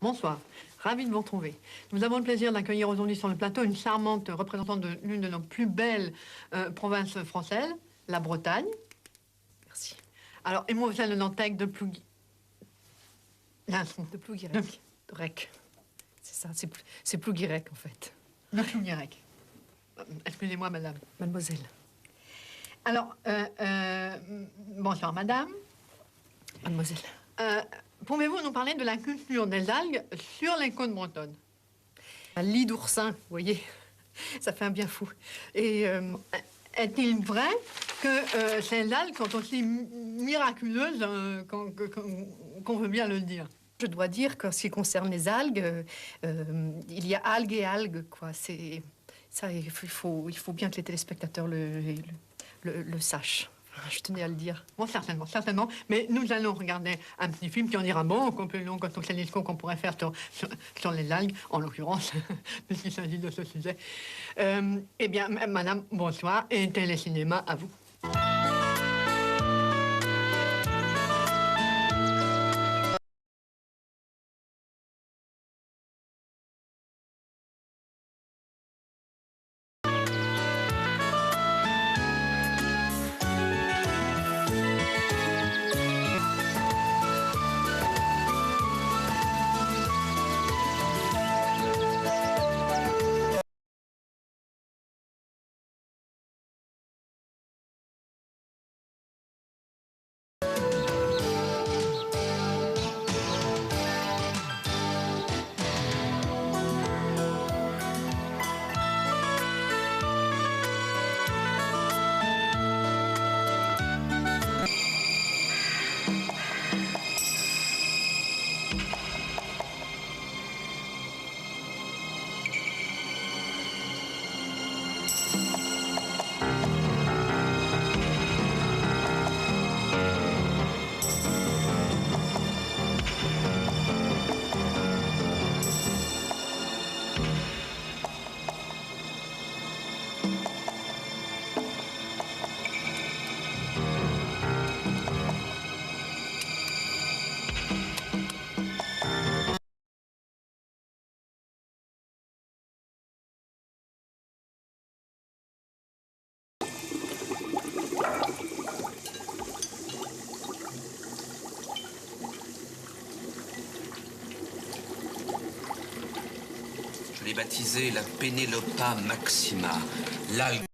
Bonsoir, ravi de vous retrouver. Nous avons le plaisir d'accueillir aujourd'hui sur le plateau une charmante représentante de l'une de nos plus belles provinces françaises, la Bretagne. Merci. Alors, et moi, de Nantec, de Plougui. De Plouguirec. De Rec. C'est ça, c'est Plouguirec en fait. De Plouguirec. Excusez-moi, madame. Mademoiselle. Alors, bonsoir, madame. Mademoiselle. Pouvez-vous nous parler de la culture des algues sur les côtes bretonnes? Un lit d'oursin, vous voyez. Ça fait un bien fou. Et est-il vrai que ces algues sont aussi miraculeuses qu'on veut bien le dire? Je dois dire qu'en ce qui concerne les algues, il y a algues et algues, quoi. C'est ça, il faut bien que les téléspectateurs le sachent. Je tenais à le dire. Bon, certainement, certainement. Mais nous allons regarder un petit film qui en dira beaucoup plus long que tous ces discours qu'on pourrait faire sur les algues, en l'occurrence, puisqu'il s'agit de ce sujet. Eh bien, madame, bonsoir, et Télécinéma à vous. Je l'ai baptisé la Penelopa maxima, l'algue.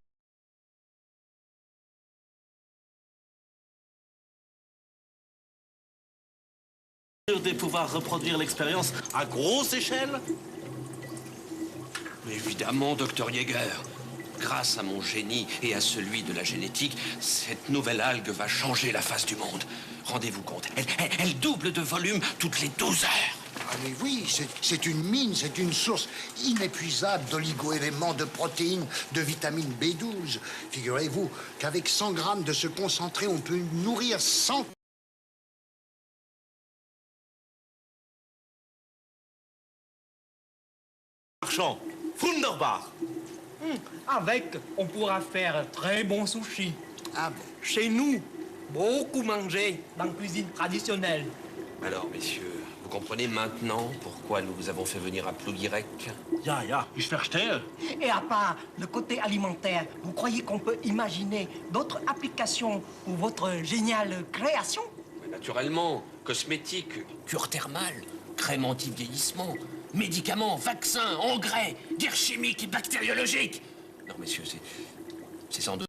De pouvoir reproduire l'expérience à grosse échelle? Mais évidemment, docteur Jäger. Grâce à mon génie et à celui de la génétique, cette nouvelle algue va changer la face du monde. Rendez-vous compte, elle double de volume toutes les 12 heures. Ah mais oui, c'est une mine, c'est une source inépuisable d'oligo-éléments, de protéines, de vitamine B12. Figurez-vous qu'avec 100 grammes de ce concentré, on peut nourrir 100... Marchand, wunderbar. Avec, on pourra faire très bon sushi. Ah bon? Chez nous, beaucoup manger dans la cuisine traditionnelle. Alors, messieurs, vous comprenez maintenant pourquoi nous vous avons fait venir à Plouguirec? Ja, ich verstehe. Et à part le côté alimentaire, vous croyez qu'on peut imaginer d'autres applications pour votre géniale création? Mais naturellement, cosmétiques, cure thermale, crème anti-vieillissement, médicaments, vaccins, engrais, guerre chimique et bactériologique. Non, messieurs, c'est sans doute...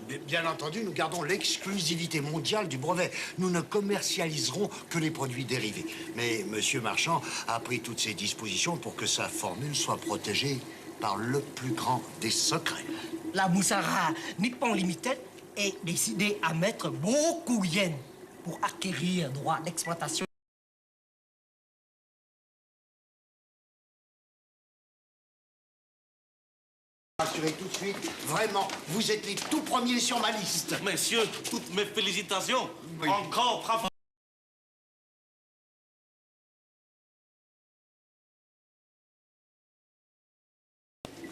Mais bien entendu, nous gardons l'exclusivité mondiale du brevet. Nous ne commercialiserons que les produits dérivés. Mais Monsieur Marchand a pris toutes ses dispositions pour que sa formule soit protégée par le plus grand des secrets. La Moussara Nippon Limited est décidée à mettre beaucoup de yens pour acquérir droit d'exploitation. Rassurez tout de suite, vraiment, vous êtes les tout premiers sur ma liste. Messieurs, toutes mes félicitations. Oui. Encore bravo.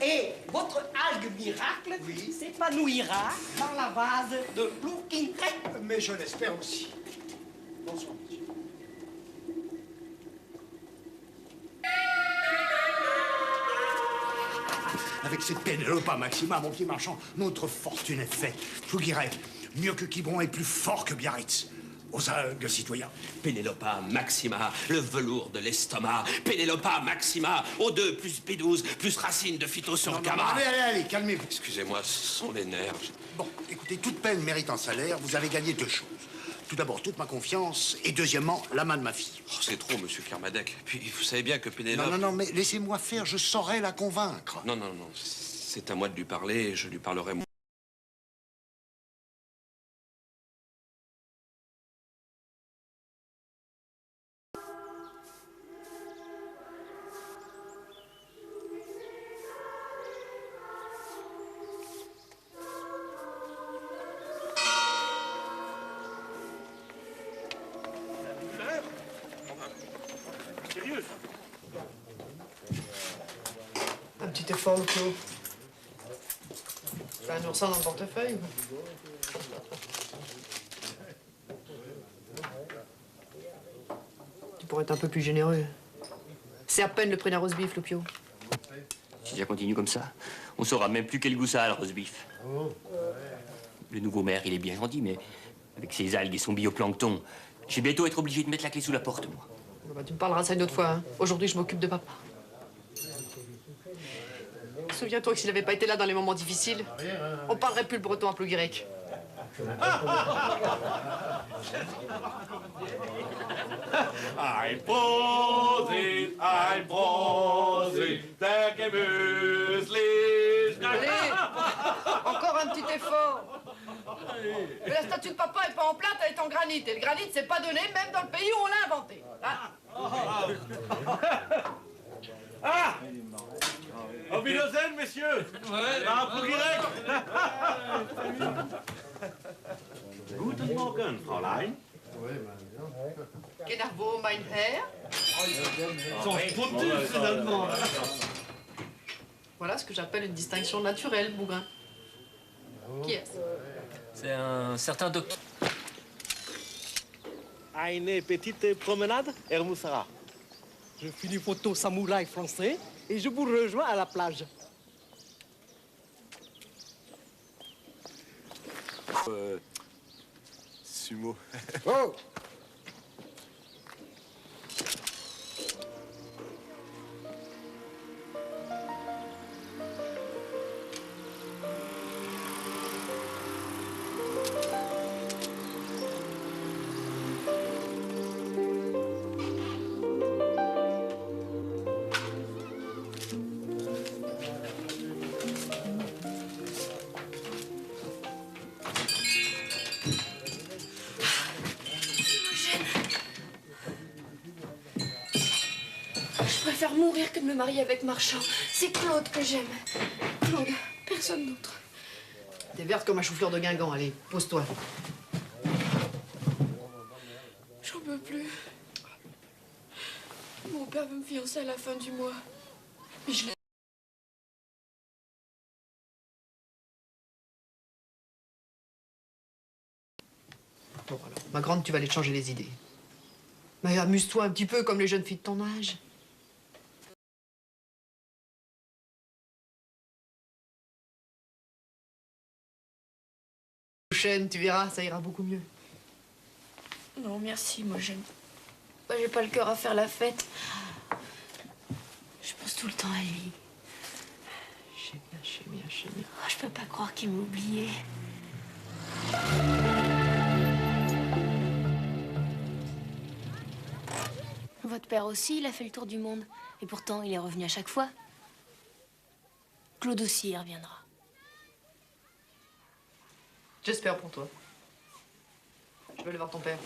Et votre algue miracle s'épanouira dans la vase de Plouquinquet. Mais je l'espère aussi. Bonsoir, monsieur. Avec cette Pénélope Maxima, mon petit marchand, notre fortune est faite. Je vous dirais, mieux que Quiberon et plus fort que Biarritz. Aux algues, citoyens. Pénélopa Maxima, le velours de l'estomac. Pénélopa Maxima, O2 plus B12 plus racine de phyto sur gamma. Allez, calmez-vous. Excusez-moi, ce sont les nerfs. Bon, écoutez, toute peine mérite un salaire. Vous avez gagné deux choses. Tout d'abord, toute ma confiance. Et deuxièmement, la main de ma fille. Oh, c'est trop, monsieur Kermadec. Puis, vous savez bien que Pénélope... Non, mais laissez-moi faire. Je saurai la convaincre. Non. C'est à moi de lui parler et je lui parlerai moi. Un petit effort, le Claude. Fais un oursin dans le portefeuille. Tu pourrais être un peu plus généreux. C'est à peine le prix d'un roast beef, Lopio. Si ça continue comme ça, on saura même plus quel goût ça a, le roast beef. Le nouveau maire, il est bien gentil, mais avec ses algues et son bioplancton, je vais bientôt être obligé de mettre la clé sous la porte, moi. Bah, tu me parleras de ça une autre fois. Hein. Aujourd'hui, je m'occupe de papa. Souviens-toi que s'il n'avait pas été là dans les moments difficiles, on parlerait plus le breton à Plouguirec. Ein Prosit, der gemütlich. Allez, encore un petit effort. Mais la statue de papa est pas en plâtre, elle est en granit. Et le granit, c'est pas donné, même dans le pays où on l'a inventé. Hein? Ah! Auf Wiedersehen, messieurs! À Plouguirec! Guten Morgen, Fräulein. Kenarvo, mein Herr. Finalement. Voilà ce que j'appelle une distinction naturelle, Bougrain. Qui est-ce? C'est un certain docteur. Une petite promenade, Hermoussara. Je finis photo samouraï français et je vous rejoins à la plage. Sumo. Oh! Je préfère mourir que de me marier avec Marchand. C'est Claude que j'aime. Claude, personne d'autre. T'es verte comme un chou-fleur de Guingamp, allez, pose-toi. J'en peux plus. Mon père veut me fiancer à la fin du mois. Mais je l'ai... Bon, alors, ma grande, tu vas aller te changer les idées. Mais amuse-toi un petit peu comme les jeunes filles de ton âge. Prochaine, tu verras, ça ira beaucoup mieux. Non, merci, moi j'aime. Moi, j'ai pas le cœur à faire la fête. Je pense tout le temps à lui. Je sais bien. Oh, je peux pas croire qu'il m'a oublié. Votre père aussi, il a fait le tour du monde. Et pourtant, il est revenu à chaque fois. Claude aussi, il reviendra. J'espère pour toi. Je vais aller voir ton père.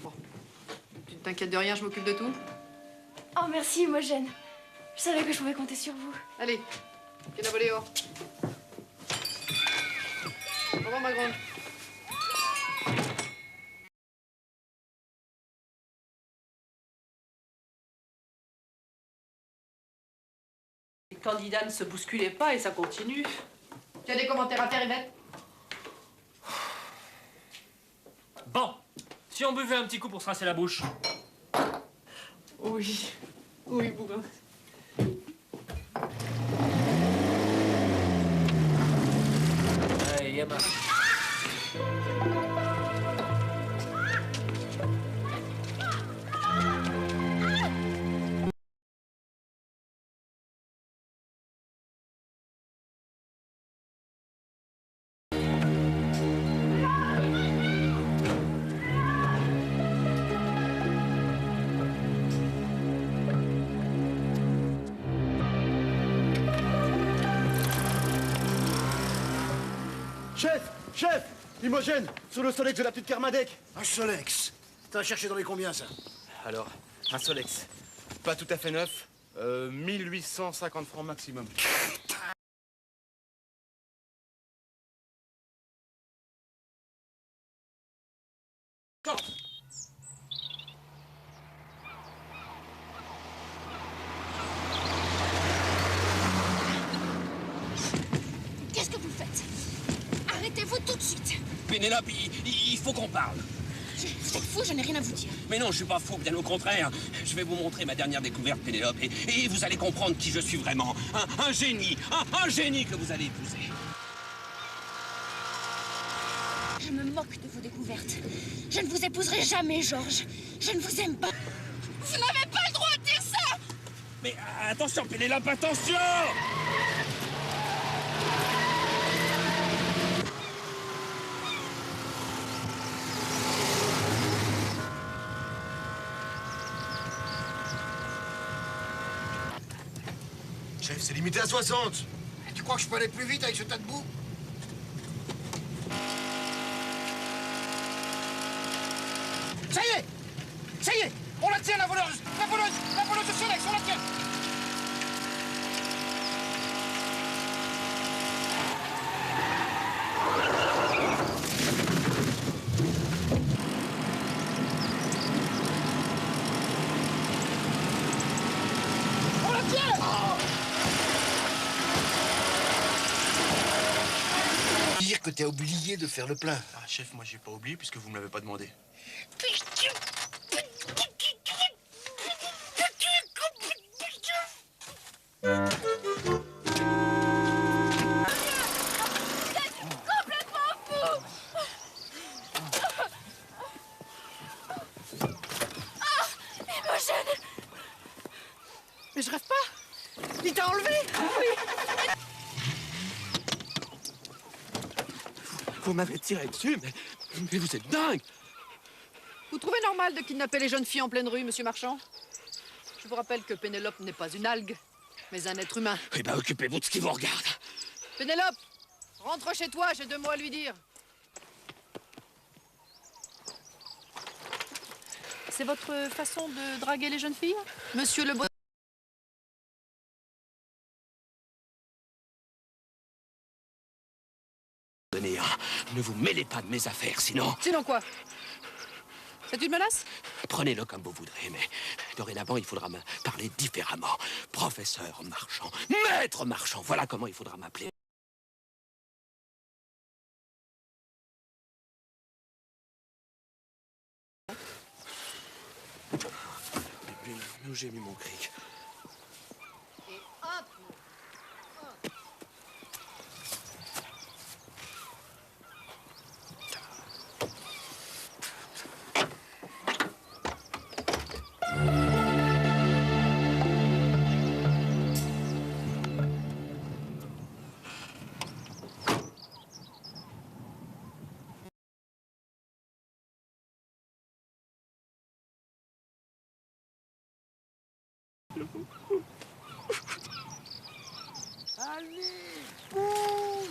Bon. Tu ne t'inquiètes de rien, je m'occupe de tout. Oh, merci, Imogène. Je savais que je pouvais compter sur vous. Allez, viens voler hors. Au revoir, ma grande. Les candidats ne se bousculez pas et ça continue. Tu as des commentaires à faire, Yvette? Bon, si on buvait un petit coup pour se rincer la bouche. Oui. Oui, Boubin. Allez, Yama. Chef! Chef! Imogène! Sur le Solex de la petite Kermadec! Un Solex? T'as cherché dans les combien, ça? Alors, un Solex. Pas tout à fait neuf. 1850 francs maximum. Qu'est-ce que vous faites? Arrêtez-vous tout de suite. Pénélope, il faut qu'on parle. Vous êtes fou, je n'ai rien à vous dire. Mais non, je suis pas fou, bien au contraire. Je vais vous montrer ma dernière découverte, Pénélope, et vous allez comprendre qui je suis vraiment. Un génie, un génie que vous allez épouser. Je me moque de vos découvertes. Je ne vous épouserai jamais, Georges. Je ne vous aime pas. Vous n'avez pas le droit de dire ça! Mais attention, Pénélope, attention! Chef, c'est limité à 60. Tu crois que je peux aller plus vite avec ce tas de boue? Ça y est! Ça y est! On la tient, la voleuse! La voleuse de Solex, on la tient! On la tient! Dire que t'as oublié de faire le plein. Ah, chef, moi j'ai pas oublié puisque vous me l'avez pas demandé. Mais je rêve pas. Il t'a enlevé? Oui. Vous m'avez tiré dessus, mais vous êtes dingue! Vous trouvez normal de kidnapper les jeunes filles en pleine rue, monsieur Marchand? Je vous rappelle que Pénélope n'est pas une algue, mais un être humain. Eh ben, occupez-vous de ce qui vous regarde. Pénélope, rentre chez toi, j'ai 2 mots à lui dire. C'est votre façon de draguer les jeunes filles, monsieur le Ne vous mêlez pas de mes affaires, sinon... Sinon quoi? C'est une menace? Prenez-le comme vous voudrez, mais dorénavant, il faudra me parler différemment. Professeur Marchand, maître Marchand, voilà comment il faudra m'appeler. Mais où j'ai mis mon cric? Allez, bouge!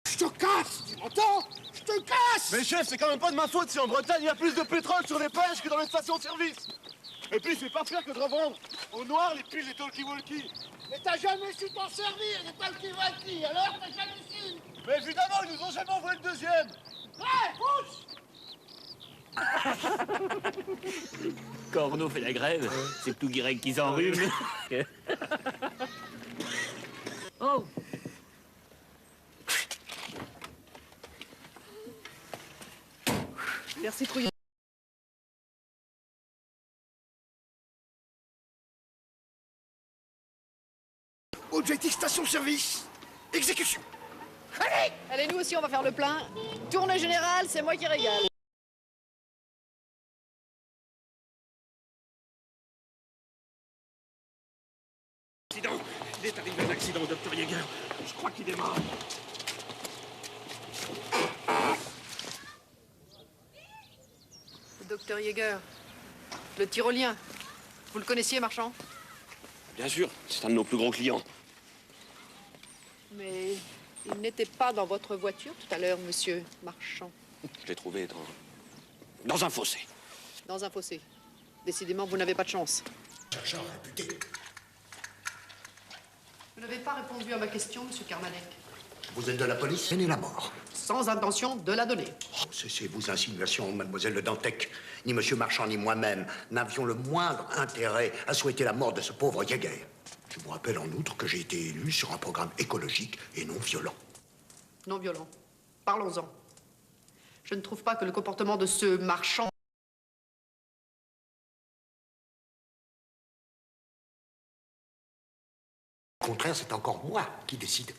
Je te casse, tu m'entends? Je te casse! Mais chef, c'est quand même pas de ma faute si en Bretagne il y a plus de pétrole sur les plages que dans les stations-service. Et puis c'est pas faire que de revendre au noir les piles des talkie-walkie. Mais t'as jamais su t'en servir, des talkie-walkie, alors t'as jamais su! Mais évidemment, ils nous ont jamais envoyé le deuxième. Ouais, bouge! Quand Renaud fait la grève, c'est tout Guirec qui s'enrhume. Oh! Merci, Trouillon. Objectif station-service. Exécution. Allez! Allez, nous aussi, on va faire le plein. Tournée générale, c'est moi qui régale. Accident. Il est arrivé un accident, docteur Yeager. Je crois qu'il est mort. Le docteur Yeager, le tyrolien. Vous le connaissiez, Marchand? Bien sûr, c'est un de nos plus gros clients. Mais il n'était pas dans votre voiture tout à l'heure, monsieur Marchand. Je l'ai trouvé dans un fossé. Dans un fossé. Décidément, vous n'avez pas de chance. Chercheur réputé. Vous n'avez pas répondu à ma question, monsieur Carmanek. Vous êtes de la police? Tenez la mort. Sans intention de la donner. Oh, cessez vos insinuations, mademoiselle Le Dantec. Ni monsieur Marchand ni moi-même n'avions le moindre intérêt à souhaiter la mort de ce pauvre Yeager. Je vous rappelle en outre que j'ai été élu sur un programme écologique et non violent. Non violent. Parlons-en. Je ne trouve pas que le comportement de ce Marchand... Au contraire, c'est encore moi qui décide.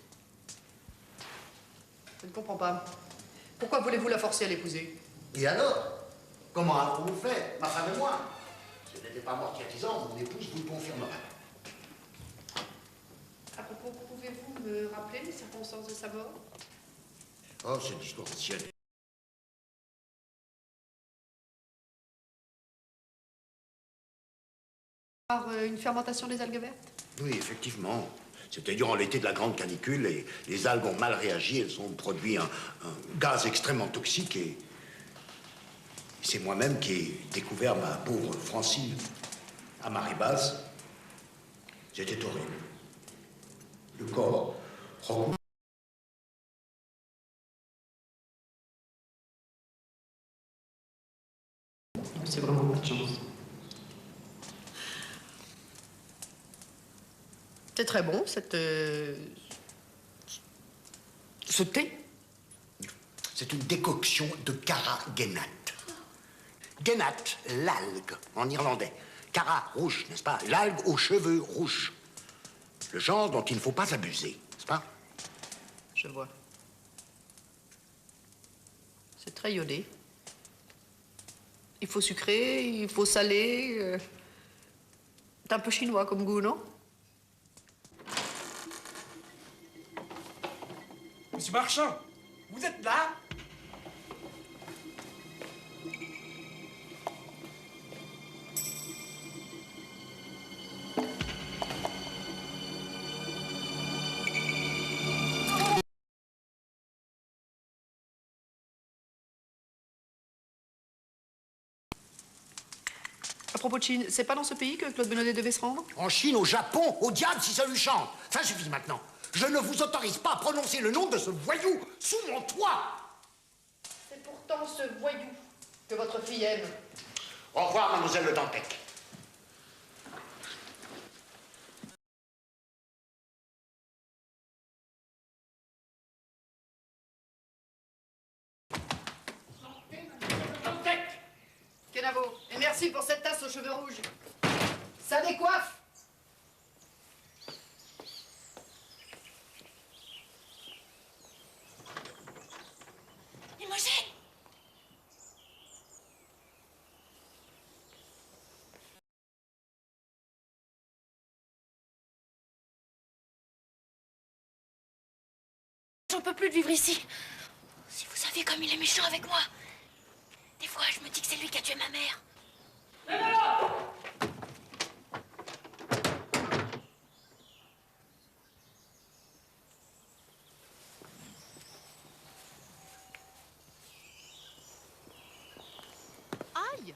Je ne comprends pas. Pourquoi voulez-vous la forcer à l'épouser? Et alors? Comment avons-nous fait, ma femme et moi? Si elle n'était pas morte il y a 10 ans, mon épouse vous le confirmerait. À propos, pouvez-vous me rappeler les circonstances de sa mort? Oh, c'est l'histoire ancienne. Par une fermentation des algues vertes? Oui, effectivement. C'était durant l'été de la grande canicule et les algues ont mal réagi. Elles ont produit un gaz extrêmement toxique et c'est moi-même qui ai découvert ma pauvre Francine à marée basse. C'était horrible. Le corps recouvert. C'est vraiment pas de chance. C'est très bon, ce thé. C'est une décoction de cara genat. Genat, l'algue, en irlandais. Cara, rouge, n'est-ce pas? L'algue aux cheveux rouges. Le genre dont il ne faut pas abuser, n'est-ce pas? Je vois. C'est très iodé. Il faut sucrer, il faut saler. C'est un peu chinois comme goût, non? Monsieur Marchand, vous êtes là? À propos de Chine, c'est pas dans ce pays que Claude Benoît devait se rendre? En Chine, au Japon, au diable si ça lui chante. Ça suffit maintenant. Je ne vous autorise pas à prononcer le nom de ce voyou sous mon toit. C'est pourtant ce voyou que votre fille aime. Au revoir, mademoiselle Le Dantec. Kenavo, et merci pour cette tasse aux cheveux rouges. Ça décoiffe. Limogène! J'en peux plus de vivre ici. Si vous saviez comme il est méchant avec moi. Des fois, je me dis que c'est lui qui a tué ma mère. Aïe!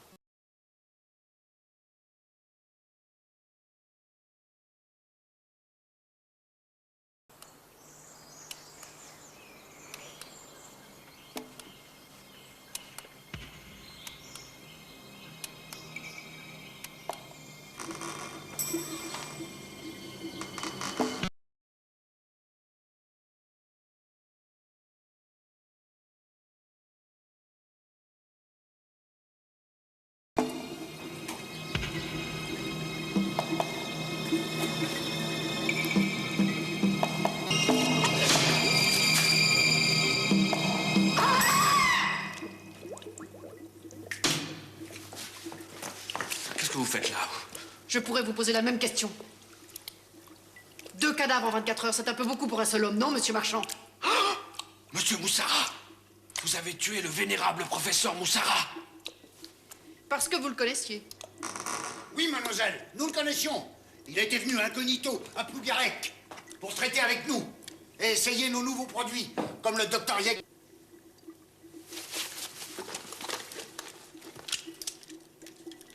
vous faites là? Je pourrais vous poser la même question. 2 cadavres en 24 heures, c'est un peu beaucoup pour un seul homme, non, monsieur Marchand? Oh, monsieur Moussara, vous avez tué le vénérable professeur Moussara. Parce que vous le connaissiez. Oui, mademoiselle, nous le connaissions. Il était venu incognito à Plougarec pour traiter avec nous et essayer nos nouveaux produits, comme le docteur Yek.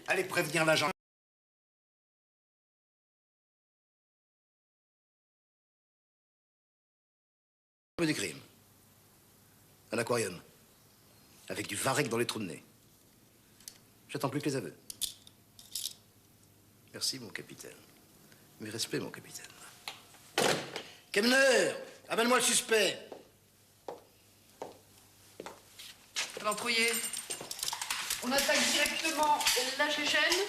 Allez prévenir l'agent. Du crime. Un aquarium. Avec du varech dans les trous de nez. J'attends plus que les aveux. Merci, mon capitaine. Mes respects, mon capitaine. Kemner, amène-moi le suspect. Alors, Trouillet, on attaque directement la Chéchène,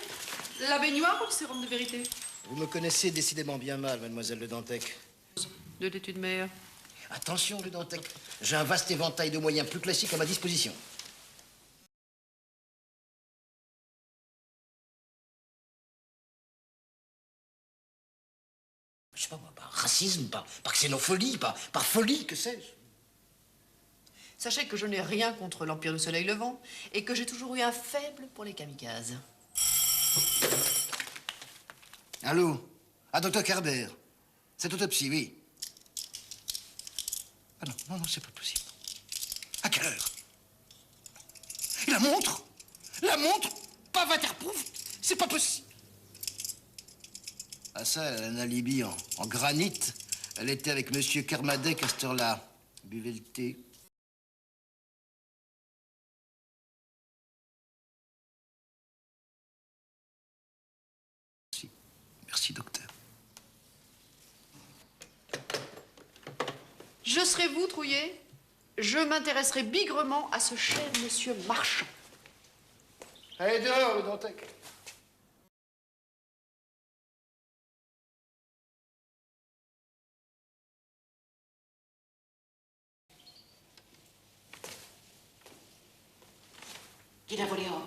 la baignoire ou le sérum de vérité? Vous me connaissez décidément bien mal, mademoiselle Le Dantec. De l'étude meilleure. Attention, Le Dantec. J'ai un vaste éventail de moyens plus classiques à ma disposition. Je sais pas, moi, par racisme, par xénophobie, par folie, que sais-je. Sachez que je n'ai rien contre l'Empire du Soleil Levant et que j'ai toujours eu un faible pour les kamikazes. Allô? Ah, docteur Kerber. Cette autopsie, oui. Ah non, c'est pas possible. À quelle heure? Et la montre? La montre? Pas waterproof? C'est pas possible. Ah ça, elle a un alibi en granit. Elle était avec monsieur Kermadec à cette heure-là. Buvez le thé. Merci, docteur. Je serai vous, Trouillet. Je m'intéresserai bigrement à ce cher monsieur Marchand. Allez, dehors, Le Dantec. Chi la volevo?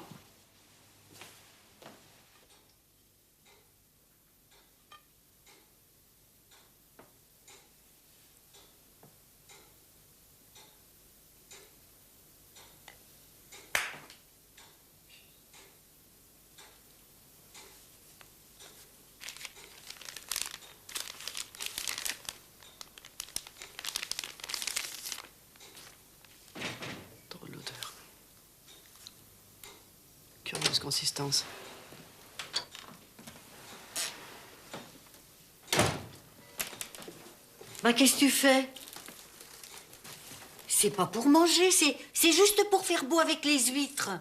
Drôle d'odeur. Curieuse consistance. Bah, qu'est-ce que tu fais? C'est pas pour manger, c'est juste pour faire beau avec les huîtres.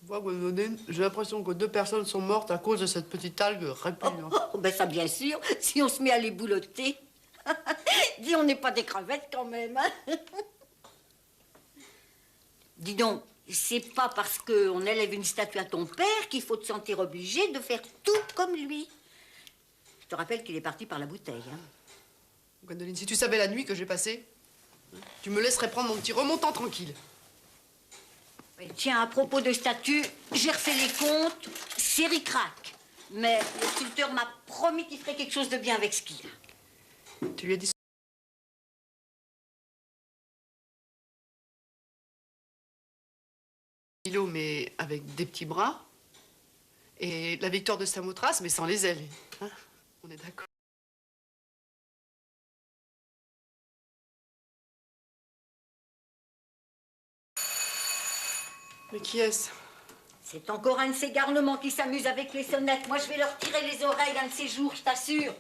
Moi, Gwendolyn, j'ai l'impression que 2 personnes sont mortes à cause de cette petite algue répugnante. Oh, ben ça, bien sûr, si on se met à les boulotter. Dis, on n'est pas des crevettes quand même. Hein? Dis donc, c'est pas parce qu'on élève une statue à ton père qu'il faut te sentir obligé de faire tout comme lui. Je te rappelle qu'il est parti par la bouteille. Hein. Gwendolyn, si tu savais la nuit que j'ai passée, tu me laisserais prendre mon petit remontant tranquille. Et tiens, à propos de statues, j'ai refait les comptes, c'est ric-rac. Mais le sculpteur m'a promis qu'il ferait quelque chose de bien avec ce qu'il a. Tu lui as dit... mais avec des petits bras. Et la victoire de Samothrace, mais sans les ailes. Hein? On est d'accord. Mais qui est-ce? C'est encore un de ces garnements qui s'amusent avec les sonnettes. Moi, je vais leur tirer les oreilles un de ces jours, je t'assure.